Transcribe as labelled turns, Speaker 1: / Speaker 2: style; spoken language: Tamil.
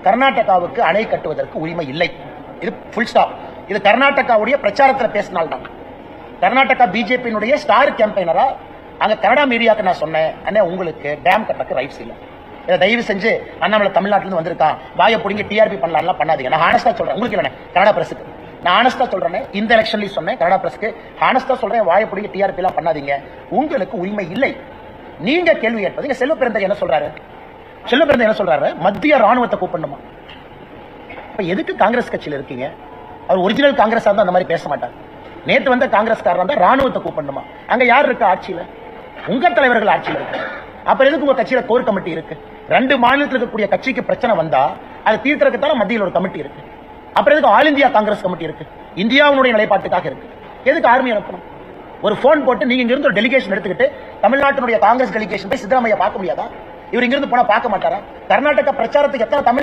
Speaker 1: கர்நாடகாவுக்கு அணை கட்டுவதற்கு உரிமை இல்லை. இது ஃபுல் ஸ்டாப். இது கர்நாடகாவுடைய பிரச்சாரத்தில் பேசினால்தான். கர்நாடகா பிஜேபியினுடைய ஸ்டார் கேம்பெயினரா அங்க கனடா மீடியாவுக்கு நான் சொன்னேன், அண்ணே உங்களுக்கு டேம் கட்டக்கு ரைட்ஸ் இல்லை, இதை தயவு செஞ்சு அண்ணாமலை தமிழ்நாட்டிலிருந்து வந்திருக்கான், வாயை பிடிங்க டிஆர்பி பண்ணலாம் பண்ணாதீங்க. நான் ஹானஸ்டா சொல்றேன், உங்களுக்கு இல்லைண்ணே கனடா பிரஸுக்கு நான் ஹானஸ்டா சொல்றேன். இந்த எலெக்ஷன்லயும் சொன்னேன், கனடா பிரஸுக்கு ஹானஸ்டா சொல்றேன், வாயை பிடிங்க டிஆர்பி எல்லாம் பண்ணாதீங்க, உங்களுக்கு உரிமை இல்லை. நீங்க கேள்வி கேட்பது. செல்வ பிறந்த என்ன சொல்றாரு? செல்வ பிறந்த என்ன சொல்றாரு? மத்திய ராணுவத்தை கூப்பிடணுமா? இப்ப எதுக்கு காங்கிரஸ் கட்சியில் இருக்கீங்க? அவர் ஒரிஜினல் காங்கிரஸ் தான் அந்த மாதிரி பேச மாட்டார். நேற்று வந்த காங்கிரஸ்காரர் தான் ராணுவத்தை கூப்பிடணுமா? அங்க யார் இருக்கா ஆட்சியில? உங்க தலைவர்கள் ஆட்சியில் இருக்கு. அப்புறம் எதுக்கு உங்க கட்சியில கோர் கமிட்டி இருக்கு? 2 மாநிலத்தில் இருக்கக்கூடிய கட்சிக்கு பிரச்சனை வந்தா அது தீர்க்கறதுக்கு தானே மத்தியில் ஒரு கமிட்டி இருக்கு. அப்புறம் எதுக்கு ஆல் இந்தியா காங்கிரஸ் கமிட்டி இருக்கு? இந்தியாவுடைய நிலைப்பாட்டுக்காக இருக்கு. எதுக்கு ஆர்மி அனுப்பணும்? ஒரு போன் போட்டு நீங்க இங்கிருந்து ஒரு டெலிகேஷன் எடுத்துக்கிட்டு தமிழ்நாட்டினுடைய காங்கிரஸ் டெலிகேஷன் போய் சித்தராமையா பார்க்க முடியாதா? இவர் இங்கிருந்து போனா பார்க்க மாட்டாரா? கர்நாடகா பிரச்சாரத்துக்கு எத்தனை தமிழ்